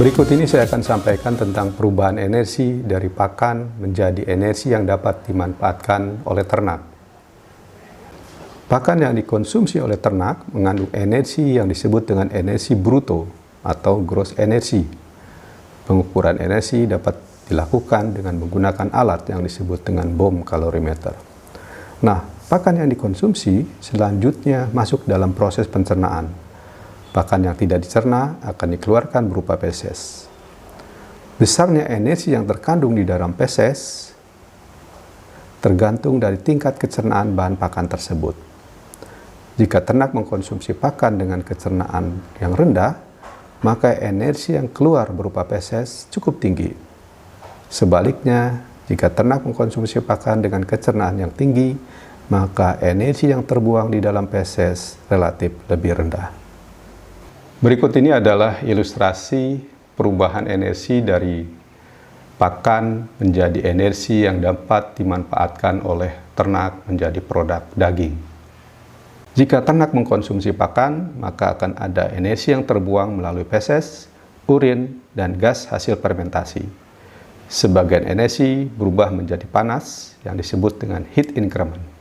Berikut ini saya akan sampaikan tentang perubahan energi dari pakan menjadi energi yang dapat dimanfaatkan oleh ternak. Pakan yang dikonsumsi oleh ternak mengandung energi yang disebut dengan energi bruto atau gross energy. Pengukuran energi dapat dilakukan dengan menggunakan alat yang disebut dengan bom kalorimeter. Nah, pakan yang dikonsumsi selanjutnya masuk dalam proses pencernaan. Pakan yang tidak dicerna akan dikeluarkan berupa feses. Besarnya energi yang terkandung di dalam feses tergantung dari tingkat kecernaan bahan pakan tersebut. Jika ternak mengkonsumsi pakan dengan kecernaan yang rendah, maka energi yang keluar berupa feses cukup tinggi. Sebaliknya, jika ternak mengkonsumsi pakan dengan kecernaan yang tinggi, maka energi yang terbuang di dalam feses relatif lebih rendah. Berikut ini adalah ilustrasi perubahan energi dari pakan menjadi energi yang dapat dimanfaatkan oleh ternak menjadi produk daging. Jika ternak mengkonsumsi pakan, maka akan ada energi yang terbuang melalui feses, urin, dan gas hasil fermentasi. Sebagian energi berubah menjadi panas yang disebut dengan heat increment.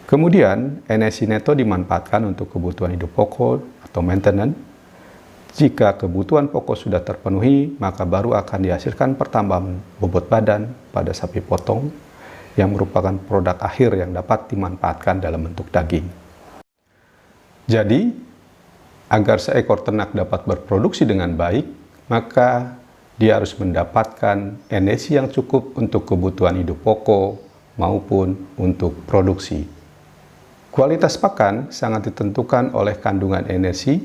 Kemudian, energi neto dimanfaatkan untuk kebutuhan hidup pokok atau maintenance. Jika kebutuhan pokok sudah terpenuhi, maka baru akan dihasilkan pertambahan bobot badan pada sapi potong yang merupakan produk akhir yang dapat dimanfaatkan dalam bentuk daging. Jadi, agar seekor ternak dapat berproduksi dengan baik, maka dia harus mendapatkan energi yang cukup untuk kebutuhan hidup pokok maupun untuk produksi. Kualitas pakan sangat ditentukan oleh kandungan energi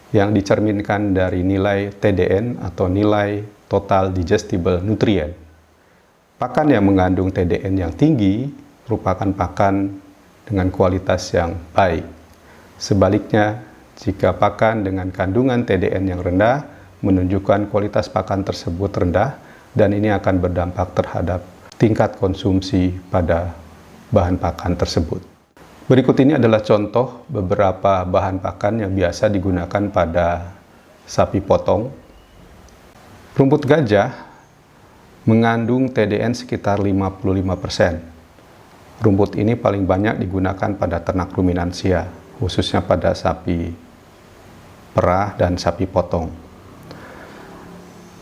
yang dicerminkan dari nilai TDN atau nilai Total Digestible Nutrient. Pakan yang mengandung TDN yang tinggi merupakan pakan dengan kualitas yang baik. Sebaliknya, jika pakan dengan kandungan TDN yang rendah menunjukkan kualitas pakan tersebut rendah dan ini akan berdampak terhadap tingkat konsumsi pada bahan pakan tersebut. Berikut ini adalah contoh beberapa bahan pakan yang biasa digunakan pada sapi potong. Rumput gajah mengandung TDN sekitar 55%. Rumput ini paling banyak digunakan pada ternak ruminansia, khususnya pada sapi perah dan sapi potong.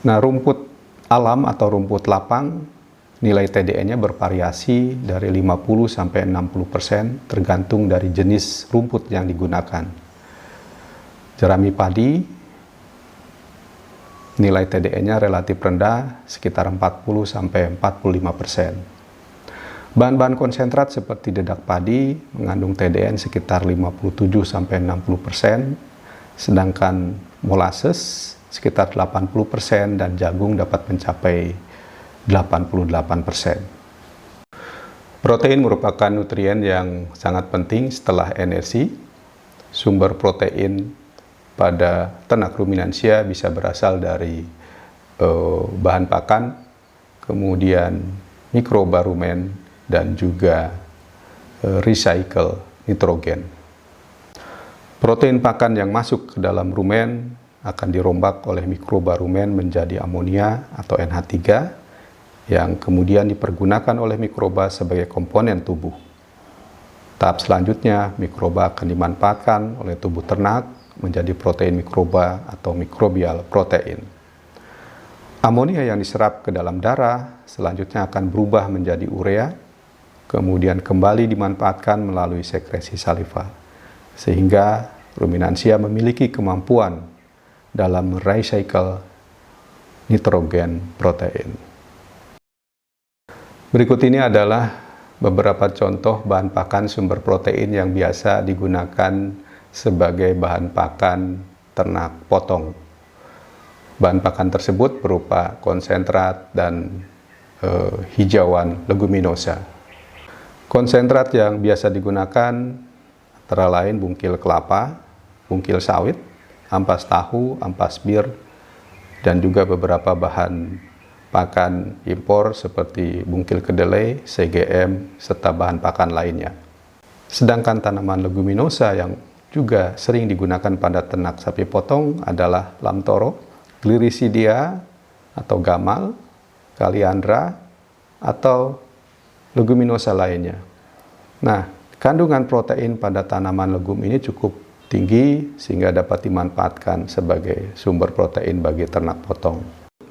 Nah, rumput alam atau rumput lapang nilai TDN-nya bervariasi dari 50-60% tergantung dari jenis rumput yang digunakan. Jerami padi, nilai TDN-nya relatif rendah, sekitar 40-45%. Bahan-bahan konsentrat seperti dedak padi mengandung TDN sekitar 57-60%, sedangkan molasses sekitar 80% dan jagung dapat mencapai 88%. Protein merupakan nutrien yang sangat penting setelah energi. Sumber protein pada ternak ruminansia bisa berasal dari bahan pakan, kemudian mikroba rumen, dan juga recycle nitrogen. Protein pakan yang masuk ke dalam rumen akan dirombak oleh mikroba rumen menjadi amonia atau NH3 yang kemudian dipergunakan oleh mikroba sebagai komponen tubuh. Tahap selanjutnya, mikroba akan dimanfaatkan oleh tubuh ternak menjadi protein mikroba atau microbial protein. Amonia yang diserap ke dalam darah selanjutnya akan berubah menjadi urea, kemudian kembali dimanfaatkan melalui sekresi saliva, sehingga ruminansia memiliki kemampuan dalam recycle nitrogen protein. Berikut ini adalah beberapa contoh bahan pakan sumber protein yang biasa digunakan sebagai bahan pakan ternak potong. Bahan pakan tersebut berupa konsentrat dan hijauan leguminosa. Konsentrat yang biasa digunakan antara lain bungkil kelapa, bungkil sawit, ampas tahu, ampas bir, dan juga beberapa bahan pakan impor seperti bungkil kedelai, CGM, serta bahan pakan lainnya. Sedangkan tanaman leguminosa yang juga sering digunakan pada ternak sapi potong adalah lamtoro, Gliricidia atau gamal, kaliandra, atau leguminosa lainnya. Nah, kandungan protein pada tanaman legum ini cukup tinggi sehingga dapat dimanfaatkan sebagai sumber protein bagi ternak potong.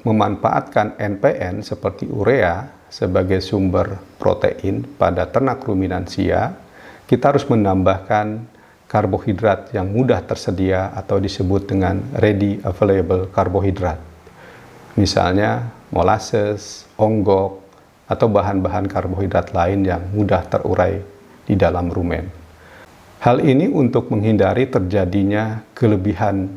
Memanfaatkan NPN seperti urea sebagai sumber protein pada ternak ruminansia, kita harus menambahkan karbohidrat yang mudah tersedia atau disebut dengan ready available karbohidrat. Misalnya molasses, onggok, atau bahan-bahan karbohidrat lain yang mudah terurai di dalam rumen. Hal ini untuk menghindari terjadinya kelebihan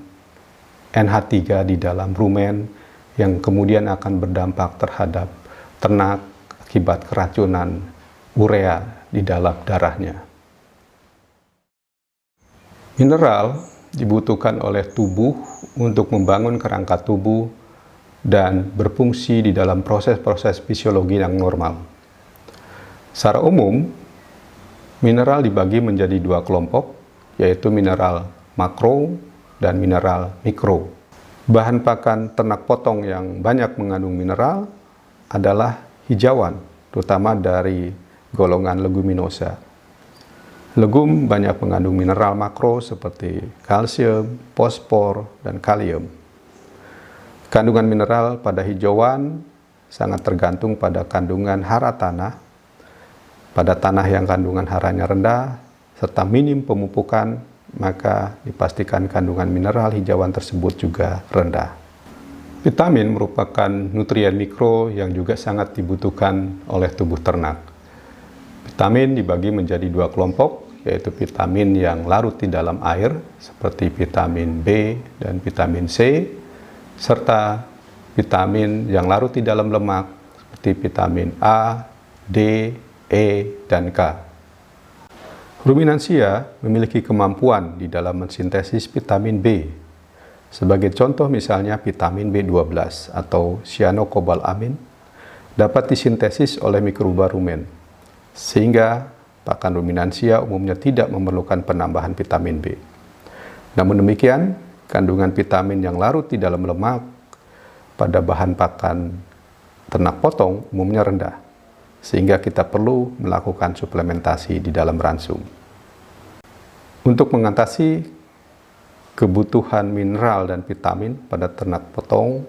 NH3 di dalam rumen yang kemudian akan berdampak terhadap ternak akibat keracunan urea di dalam darahnya. Mineral dibutuhkan oleh tubuh untuk membangun kerangka tubuh dan berfungsi di dalam proses-proses fisiologi yang normal. Secara umum, mineral dibagi menjadi dua kelompok, yaitu mineral makro dan mineral mikro. Bahan pakan ternak potong yang banyak mengandung mineral adalah hijauan, terutama dari golongan leguminosa. Legum banyak mengandung mineral makro seperti kalsium, fosfor, dan kalium. Kandungan mineral pada hijauan sangat tergantung pada kandungan hara tanah. Pada tanah yang kandungan haranya rendah serta minim pemupukan, maka dipastikan kandungan mineral hijauan tersebut juga rendah. Vitamin merupakan nutrien mikro yang juga sangat dibutuhkan oleh tubuh ternak. Vitamin dibagi menjadi dua kelompok, yaitu vitamin yang larut di dalam air seperti vitamin B dan vitamin C, serta vitamin yang larut di dalam lemak seperti vitamin A, D, E, dan K. Ruminansia memiliki kemampuan di dalam mensintesis vitamin B. Sebagai contoh misalnya vitamin B12 atau cyanocobalamin dapat disintesis oleh mikroba rumen, sehingga pakan ruminansia umumnya tidak memerlukan penambahan vitamin B. Namun demikian, kandungan vitamin yang larut di dalam lemak pada bahan pakan ternak potong umumnya rendah, sehingga kita perlu melakukan suplementasi di dalam ransum. Untuk mengatasi kebutuhan mineral dan vitamin pada ternak potong,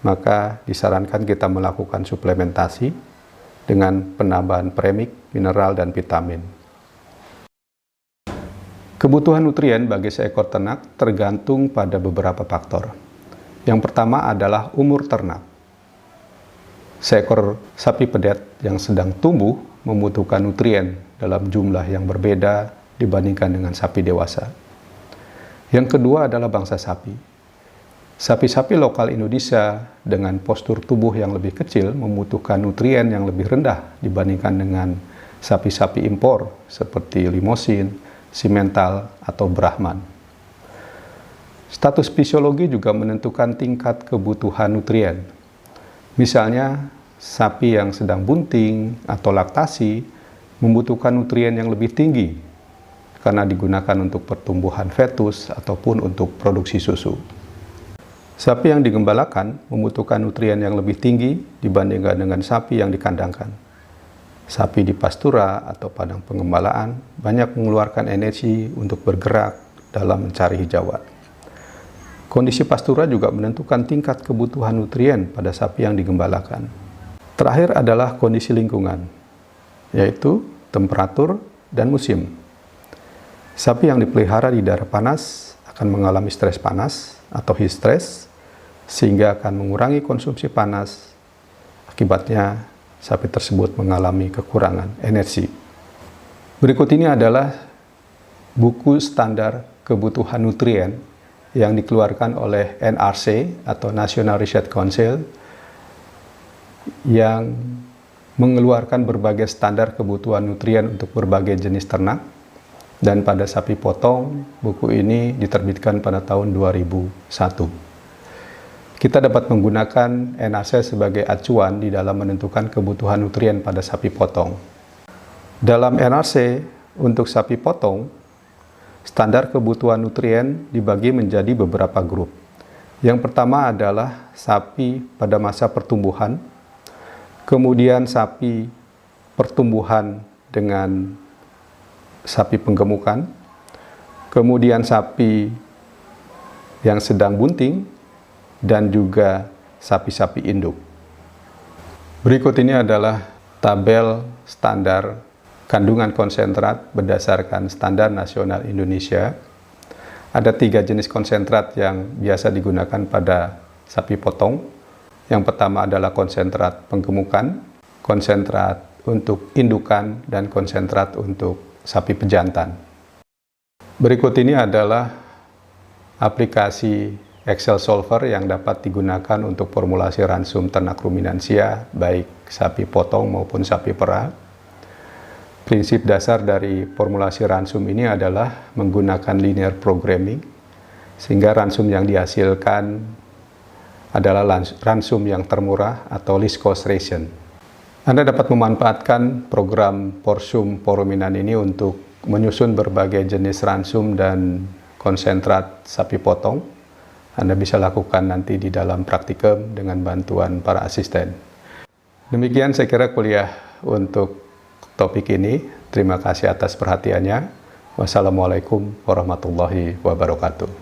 maka disarankan kita melakukan suplementasi dengan penambahan premik, mineral, dan vitamin. Kebutuhan nutrien bagi seekor ternak tergantung pada beberapa faktor. Yang pertama adalah umur ternak. Seekor sapi pedet yang sedang tumbuh membutuhkan nutrien dalam jumlah yang berbeda dibandingkan dengan sapi dewasa. Yang kedua adalah bangsa sapi. Sapi-sapi lokal Indonesia dengan postur tubuh yang lebih kecil membutuhkan nutrien yang lebih rendah dibandingkan dengan sapi-sapi impor seperti Limousin, Simmental, atau Brahman. Status fisiologi juga menentukan tingkat kebutuhan nutrien. Misalnya, sapi yang sedang bunting atau laktasi membutuhkan nutrien yang lebih tinggi karena digunakan untuk pertumbuhan fetus ataupun untuk produksi susu. Sapi yang digembalakan membutuhkan nutrien yang lebih tinggi dibandingkan dengan sapi yang dikandangkan. Sapi di pastura atau padang pengembalaan banyak mengeluarkan energi untuk bergerak dalam mencari hijauan. Kondisi pastura juga menentukan tingkat kebutuhan nutrien pada sapi yang digembalakan. Terakhir adalah kondisi lingkungan, yaitu temperatur dan musim. Sapi yang dipelihara di daerah panas akan mengalami stres panas atau heat stress, sehingga akan mengurangi konsumsi panas. Akibatnya, sapi tersebut mengalami kekurangan energi. Berikut ini adalah buku standar kebutuhan nutrien yang dikeluarkan oleh NRC atau National Research Council yang mengeluarkan berbagai standar kebutuhan nutrien untuk berbagai jenis ternak. Dan pada sapi potong, buku ini diterbitkan pada tahun 2001. Kita dapat menggunakan NRC sebagai acuan di dalam menentukan kebutuhan nutrien pada sapi potong. Dalam NRC, untuk sapi potong, standar kebutuhan nutrien dibagi menjadi beberapa grup. Yang pertama adalah sapi pada masa pertumbuhan, kemudian sapi pertumbuhan dengan sapi penggemukan, kemudian sapi yang sedang bunting, dan juga sapi-sapi induk. Berikut ini adalah tabel standar kandungan konsentrat berdasarkan Standar Nasional Indonesia. Ada 3 jenis konsentrat yang biasa digunakan pada sapi potong. Yang pertama adalah konsentrat penggemukan, konsentrat untuk indukan, dan konsentrat untuk sapi pejantan. Berikut ini adalah aplikasi Excel Solver yang dapat digunakan untuk formulasi ransum ternak ruminansia, baik sapi potong maupun sapi perah. Prinsip dasar dari formulasi ransum ini adalah menggunakan linear programming, sehingga ransum yang dihasilkan adalah ransum yang termurah atau least cost ration. Anda dapat memanfaatkan program Porsum Poruminan ini untuk menyusun berbagai jenis ransum dan konsentrat sapi potong. Anda bisa lakukan nanti di dalam praktikum dengan bantuan para asisten. Demikian saya kira kuliah untuk topik ini. Terima kasih atas perhatiannya. Wassalamualaikum warahmatullahi wabarakatuh.